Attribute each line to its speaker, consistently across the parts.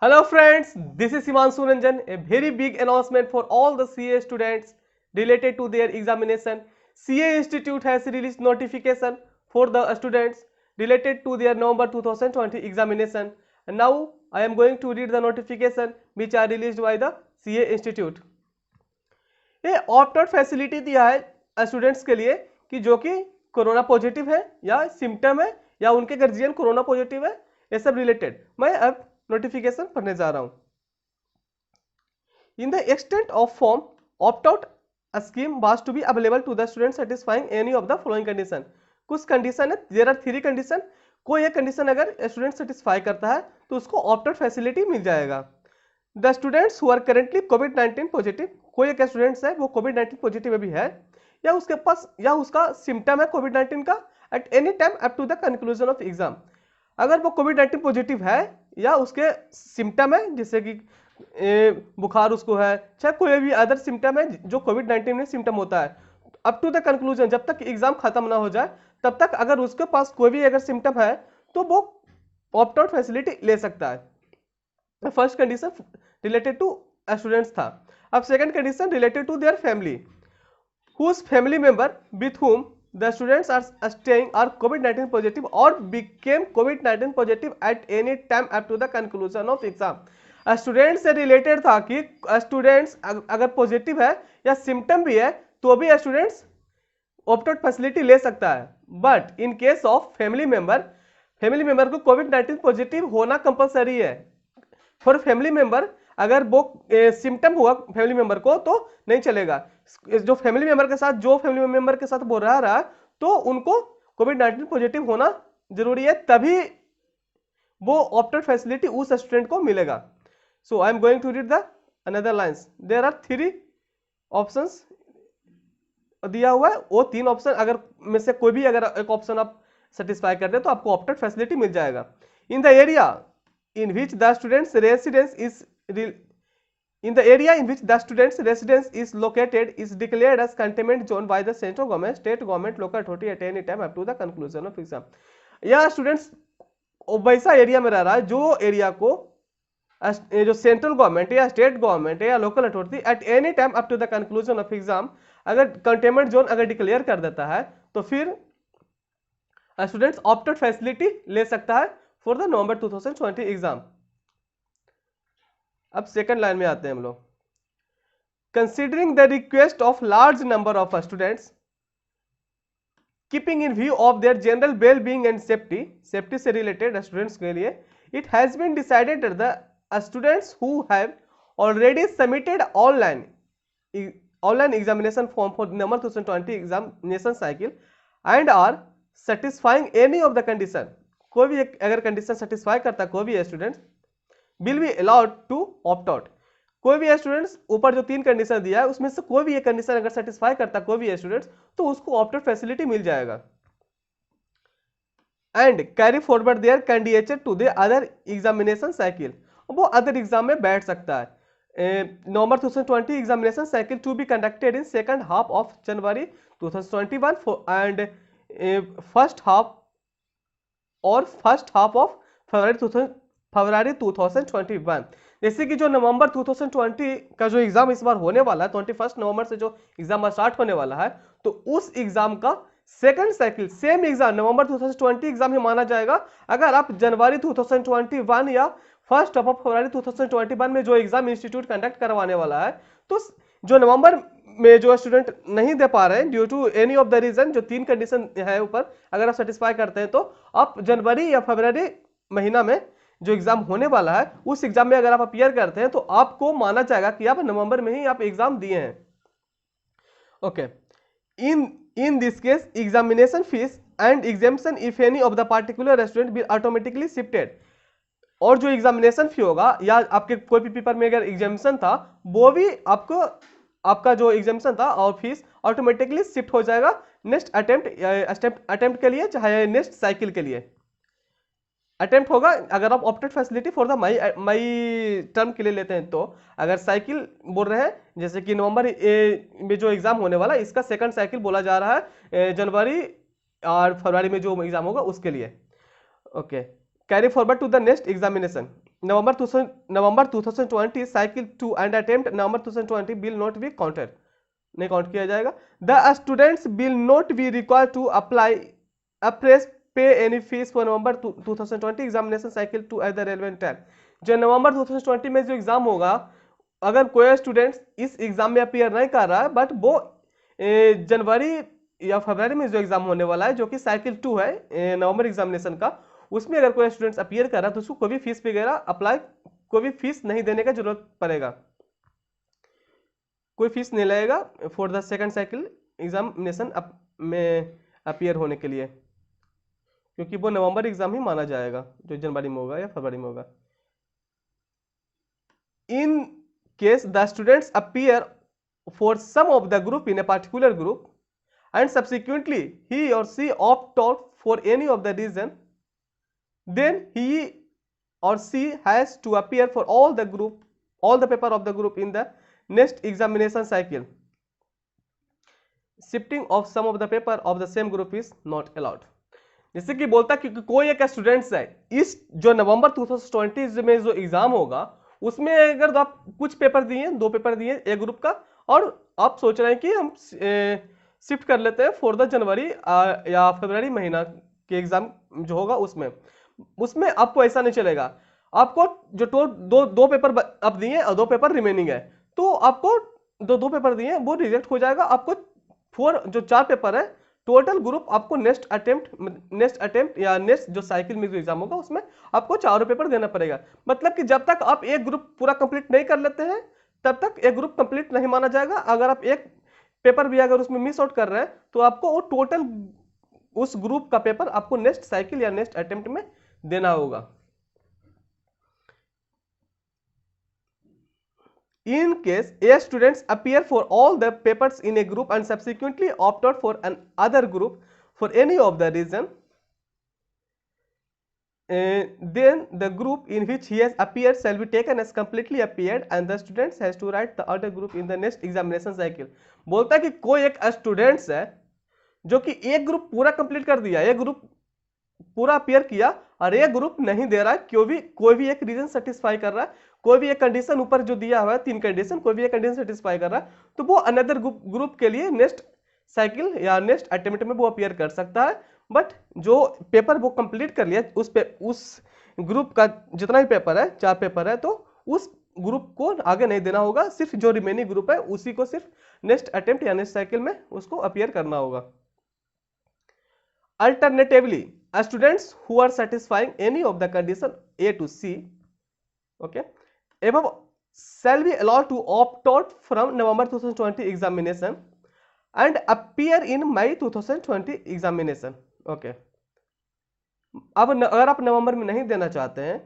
Speaker 1: Hello friends, this is Himanshu Ranjan. A very big announcement for all the CA students related to their examination. CA Institute has released notification for the students related to their November 2020 examination. And now I am going to read the notification which are released by the CA Institute. ये opt out facility दिया है students के लिए कि जो कि corona positive है या सिम्टम है या उनके गार्जियन कोरोना पॉजिटिव है, ये सब रिलेटेड मैं अब नोटिफिकेशन पढ़ने जा रहा हूं. In the extent of form opt out scheme was to be available to the student satisfying any of the following condition. कुछ कंडीशन है, देयर आर 3 कंडीशन. कोई एक कंडीशन अगर स्टूडेंट सेटिस्फाई करता है तो उसको ऑप्ट आउट फैसिलिटी मिल जाएगा. The students who are currently कोविड-19 पॉजिटिव, कोई एक स्टूडेंट्स है वो कोविड-19 पॉजिटिव अभी है या उसके पास या उसका सिम्टम है कोविड-19 का at any time up to the conclusion of exam. अगर वो कोविड-19 पॉजिटिव है या उसके सिम्टम है जैसे कि बुखार उसको है, चाहे कोई भी अदर सिम्टम है जो कोविड-19 में सिम्टम होता है, अप टू द कंक्लूजन जब तक एग्जाम खत्म ना हो जाए तब तक अगर उसके पास कोई भी अगर सिम्टम है तो वो ऑप्ट आउट फैसिलिटी ले सकता है. First condition related to students था. अब second condition related to their family, whose family member with whom the students are staying are COVID-19 positive or became COVID-19 positive at any time up to the conclusion of exam. Student से related था कि students अगर positive है या symptom भी है तो भी स्टूडेंट्स ऑप्ट आउट फैसिलिटी ले सकता है. But in case of family member को कोविड-19 पॉजिटिव होना कंपलसरी है. फॉर फैमिली मेंबर अगर वो सिम्टम हुआ फैमिली मेंबर को तो नहीं चलेगा. जो फैमिली मेंबर के साथ वो रह रहा है तो उनको कोविड-19 पॉजिटिव होना जरूरी है, तभी वो ऑप्ट आउट फैसिलिटी उस स्टूडेंट को मिलेगा. So I am going to read the another lines. There are 3 options दिया हुआ है. वो 3 ऑप्शन अगर में से कोई भी अगर एक ऑप्शन आप सेटिस्फाई करते हैं तो आपको ऑप्ट आउट फैसिलिटी मिल जाएगा. In the area in which the student's residence is located is declared as containment zone by the central government, state government, local authority at any time up to the conclusion of exam. या students वैसा area में रह रहा है जो area को जो central government या स्टेट गवर्नमेंट या local authority at any time up to the conclusion of exam अगर कंटेनमेंट जोन अगर डिक्लेयर कर देता है तो फिर स्टूडेंट्स ऑप्ट आउट फैसिलिटी ले सकता है फॉर द नवंबर 2020 एग्जाम. अब सेकंड लाइन में आते हैं हम लोग. Considering the request of large number of students keeping in view of their general well being and safety से रिलेटेड स्टूडेंट्स के लिए it has been decided that the students who have already submitted online examination form for November 2020 examination cycle and are satisfying any of the condition. कोई भी अगर condition satisfy करता है कोई भी students will be allowed to opt out. कोई भी students ऊपर जो 3 कंडीशन दिया है उसमें से कोई भी एक कंडीशन अगर सेटिस्फाई करता है कोई भी स्टूडेंट्स तो उसको ऑप्ट आउट फैसिलिटी मिल जाएगा. And carry forward their candidature to the other examination cycle, वो अदर एग्जाम में बैठ सकता है. November 2020 examination cycle to be conducted in second half of January 2021 and first half of February 2021. जैसे कि जो नवंबर 2020 का जो एग्जाम इस बार होने वाला है 21 नवंबर से जो एग्जाम स्टार्ट होने वाला है तो उस एग्जाम का सेकंड साइकिल सेम एग्जाम नवंबर 2020 एग्जाम ही माना जाएगा. अगर आप जनवरी 2021 या फर्स्ट हाफ ऑफ फरवरी 2021 में जो एग्जाम इंस्टीट्यूट कंडक्ट करवाने वाला है तो जो नवंबर में जो स्टूडेंट नहीं दे पा रहे हैं due to any of the reason, जो 3 कंडीशन है ऊपर अगर आप सेटिस्फाई करते हैं तो आप जनवरी या फरवरी महीना में जो एग्जाम होने वाला है उस एग्जाम में अगर आप अपीयर करते हैं तो आपको माना जाएगा कि आप नवंबर में ही आप एग्जाम दिए हैं. Okay. In this case examination fees and examination if any of the particular student be automatically shifted. और जो एग्जामिनेशन फी होगा या आपके कोई भी पेपर में अगर एग्जामिनेशन था वो भी आपका जो एग्जामिनेशन था और फीस ऑटोमेटिकली शिफ्ट हो जाएगा नेक्स्ट अटेम्प्ट के लिए, चाहे नेक्स्ट साइकिल के लिए अटेम्प्ट होगा. अगर आप opted facility for the May term के लिए लेते हैं तो अगर साइकिल बोल रहे हैं जैसे कि नवंबर में जो एग्जाम होने वाला है इसका सेकंड साइकिल बोला जा रहा है जनवरी और फरवरी में जो एग्जाम होगा उसके लिए. Okay. Carry forward to the next examination. November 2020 cycle 2 and attempt November 2020 will not be counted, नहीं काउंट किया जाएगा। The students will not be required to apply afresh pay any fees for November 2020 examination cycle 2 at the relevant time। जो नवंबर 2020 में जो exam होगा, अगर कोई student इस एग्जाम में अपियर नहीं कर रहा है बट वो जनवरी या फरवरी में जो एग्जाम होने वाला है जो कि साइकिल 2 है नवंबर एग्जामिनेशन का, उसमें अगर कोई स्टूडेंट्स अपियर कर रहा है तो उसको कोई भी फीस वगैरह अप्लाई, कोई भी फीस नहीं देने का जरूरत पड़ेगा, कोई फीस नहीं लगेगा for the second cycle examination में अपियर होने के लिए, क्योंकि वो नवंबर एग्जाम ही माना जाएगा जो जनवरी में होगा या फरवरी में होगा। In case the students appear for some of the group in a particular group and subsequently he or she opt out for any of the reason, then he or she has to appear for all the paper of the group in the next examination cycle. Shifting of some of the paper of the same group is not allowed। जैसे कि बोलता कि कोई एक students है, इस जो नवंबर 2020 में जो एग्जाम होगा उसमें अगर तो आप कुछ पेपर दिए, 2 पेपर दिए एक ग्रुप का, और आप सोच रहे हैं कि हम शिफ्ट कर लेते हैं फॉर द जनवरी या फरवरी महीना के एग्जाम जो होगा उसमें आपको ऐसा नहीं चलेगा। आपको जो दो पेपर आप दिए और 2 पेपर रिमेनिंग है, तो आपको दो पेपर दिए वो रिजेक्ट हो जाएगा। आपको जो 4 पेपर है टोटल ग्रुप आपको नेक्स्ट अटेम्प्ट या नेक्स्ट जो साइकिल में जो एग्जाम होगा उसमें आपको 4 पेपर देना पड़ेगा। मतलब कि जब तक आप एक ग्रुप पूरा कंप्लीट नहीं कर लेते हैं तब तक एक ग्रुप कंप्लीट नहीं माना जाएगा। अगर आप एक पेपर भी अगर उसमें मिस आउट कर रहे हैं तो आपको वो टोटल उस ग्रुप का पेपर आपको नेक्स्ट साइकिल या नेक्स्ट अटेम्प्ट में देना होगा। In case a students appear for all the papers in a group and subsequently opt out for another group for any of the reason, then the group in which he has appeared shall be taken as completely appeared and the students has to write the other group in the next examination cycle। बोलता है कि कोई एक students है जो कि एक group पूरा कंप्लीट कर दिया, एक ग्रुप पूरा अपीयर किया और एक ग्रुप नहीं दे रहा है, कोई भी एक रीजन सेटिस्फाई कर रहा है, कोई भी एक कंडीशन ऊपर जो दिया हुआ है 3 कंडीशन, कोई भी एक कंडीशन सेटिस्फाई कर रहा है, तो वो अनदर ग्रुप के लिए नेक्स्ट साइकिल या नेक्स्ट अटेम्प्ट में वो अपीयर कर सकता है। बट जो पेपर वो कंप्लीट कर लिया उस ग्रुप का जितना भी पेपर है 4 पेपर है तो उस ग्रुप को आगे नहीं देना होगा, सिर्फ जो रिमेनिंग ग्रुप है उसी को सिर्फ नेक्स्ट अटेम्प्ट या नेक्स्ट साइकिल में उसको अपीयर करना होगा। Alternatively students who are satisfying any of the condition A to C okay above shall be allowed to opt out from November 2020 examination and appear in May 2020 examination। Okay अब अगर आप नवंबर में नहीं देना चाहते हैं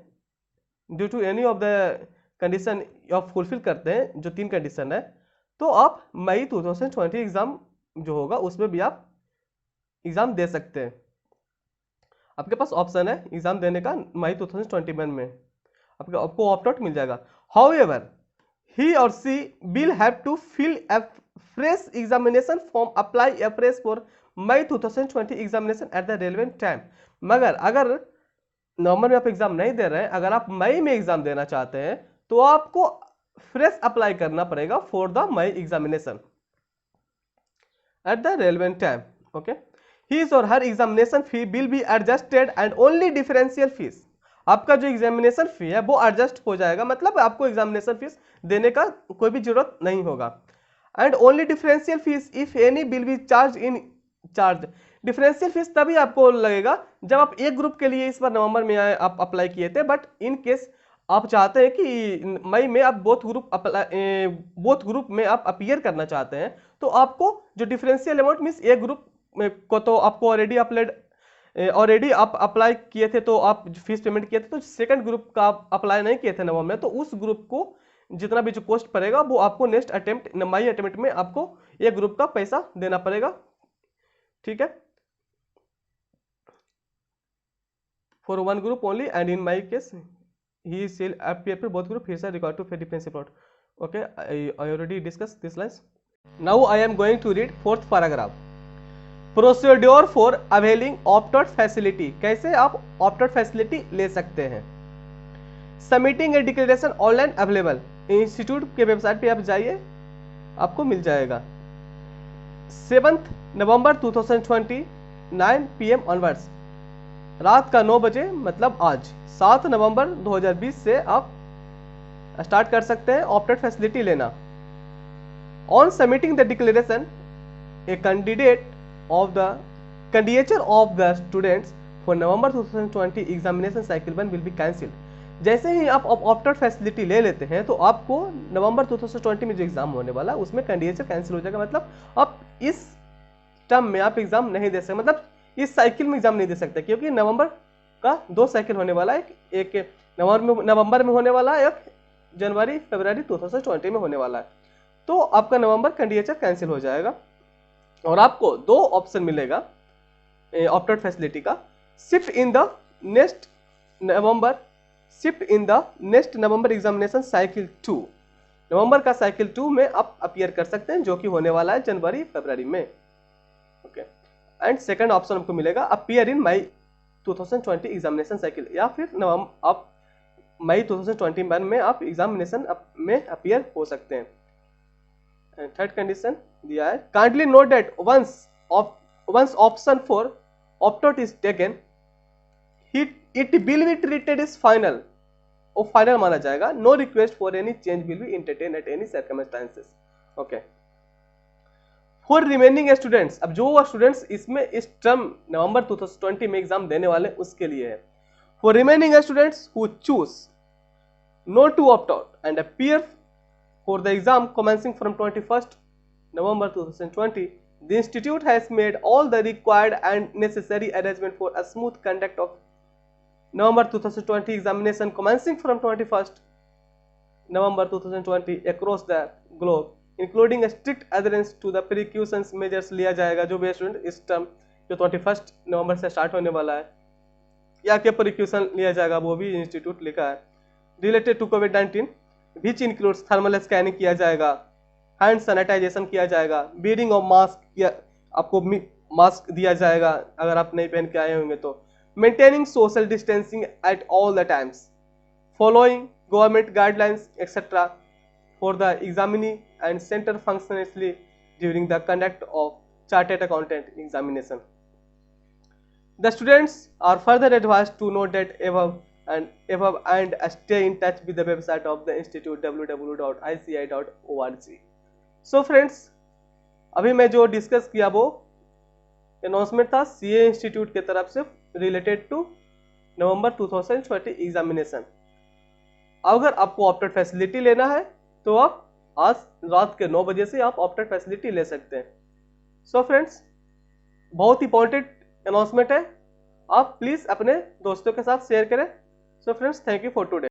Speaker 1: due to any of the condition आप फुलफिल करते हैं जो 3 कंडीशन है, तो आप मई 2020 एग्जाम जो होगा उसमें भी आप एग्जाम दे सकते हैं। आपके पास ऑप्शन है एग्जाम देने का मई 2021 में, आपको ऑप्ट आउट मिल जाएगा। However he or she will have to fill a fresh examination form, apply afresh for May 2020 examination at the relevant time। मगर अगर नवंबर में आप एग्जाम नहीं दे रहे हैं, अगर आप मई में एग्जाम देना चाहते हैं तो आपको फ्रेश अप्लाई करना पड़ेगा for the May examination at the relevant time. Okay his or her examination fee will be adjusted and only differential fees, आपका जो एग्जामिनेशन फी है वो एडजस्ट हो जाएगा, मतलब आपको एग्जामिनेशन फीस देने का कोई भी जरूरत नहीं होगा। And only differential fees if any will be charge in charge, differential fees तभी आपको लगेगा जब आप एक ग्रुप के लिए इस बार नवंबर में आप अप्लाई किए थे, बट इन केस आप चाहते हैं कि मई में आप बोथ ग्रुप में आप अपीयर करना चाहते हैं, तो आपको जो डिफरेंशियल अमाउंट मीन्स एक ग्रुप को तो आपको ऑलरेडी आप अप्लाई किए थे तो आप फीस पेमेंट किए थे, तो सेकंड ग्रुप का आप अप्लाई नहीं किए थे नवंबर में, तो उस ग्रुप को जितना भी जो कॉस्ट पड़ेगा वो आपको नेक्स्ट अटेम्प्ट मई अटेम्प्ट में आपको एक ग्रुप का पैसा देना पड़ेगा। ठीक है, for one group only and in my case he shall appear for both group, he is required to pay differential amount. Okay, I already discuss this lines. Now I am going to read 4th paragraph. Procedure for availing opt out facility, कैसे आप opt out facility ले सकते हैं। Submitting a declaration online available, institute के website पे आप जाइए, आपको मिल जाएगा। 7 नवंबर 2020 9 PM ऑनवर्ड्स, रात का 9 बजे मतलब आज 7 नवंबर 2020 से आप स्टार्ट कर सकते हैं ऑप्टेड फैसिलिटी लेना। On submitting the declaration A candidature of the students for November 2020 examination cycle 1 will be cancelled। जैसे ही आप ऑप्टेड फैसिलिटी ले लेते हैं तो आपको नवंबर 2020 में जो एग्जाम होने वाला उसमें कैंडिडेचर कैंसिल हो जाएगा, मतलब आप इस टर्म में आप एग्जाम नहीं दे सकते, मतलब इस साइकिल में एग्जाम नहीं दे सकते, क्योंकि नवंबर का 2 साइकिल होने वाला है, एक नवंबर में होने वाला है, एक जनवरी फरवरी 2020 में होने वाला है। तो आपका नवंबर कैंडिडेचर कैंसिल हो जाएगा और आपको 2 ऑप्शन मिलेगा ऑप्टेड फैसिलिटी का। Shift in the next November examination cycle 2, नवंबर का साइकिल 2 में आप अपीयर कर सकते हैं, जो कि होने वाला है जनवरी फरवरी में। ओके, एंड सेकंड ऑप्शन आपको मिलेगा appear in May 2020 examination cycle, या फिर आप मई 2021 में आप एग्जामिनेशन में अपीयर हो सकते हैं। थर्ड कंडीशन दिया है, kindly note that once option for opt out is taken it will be treated is final, वो फाइनल माना जाएगा। No request for any change will be entertain at any circumstances. Okay, for remaining students, अब जो students इसमें इस term नवंबर 2020 में exam देने वाले उसके लिए है। For remaining students who choose not to opt out and appear for the exam commencing from 21st November 2020, the institute has made all the required and necessary arrangement for a smooth conduct of November 2020 examination commencing from 21st November 2020 across the globe, including a strict adherence to the precautions measures लिया जाएगा। जो भी student इस term जो 21 नवंबर से start होने वाला है, या क्या प्रिकॉशन लिया जाएगा वो भी इंस्टीट्यूट लिखा है। रिलेटेड टू कोविड-19 विच इंक्लूड्स थर्मल स्कैनिंग किया जाएगा, हैंड सैनिटाइजेशन किया जाएगा, वेयरिंग ऑफ मास्क, या आपको मास्क दिया जाएगा अगर आप नहीं पहन के आए होंगे तो, maintaining social distancing at all the times, following government guidelines etcetera for the examinee and centre functionally during the conduct of chartered accountant examination. The students are further advised to note that above and stay in touch with the website of the institute www.ici.org। So friends, अभी मैं जो discuss किया वो announcement था CA institute की तरफ से related to November 2020 examination. अगर आपको ऑप्टेड फैसिलिटी लेना है तो आप आज रात के 9 बजे से आप ऑप्टेड फैसिलिटी ले सकते हैं। सो फ्रेंड्स, बहुत इंपॉर्टेंट अनाउंसमेंट है, आप प्लीज अपने दोस्तों के साथ शेयर करें। So friends, thank you for today.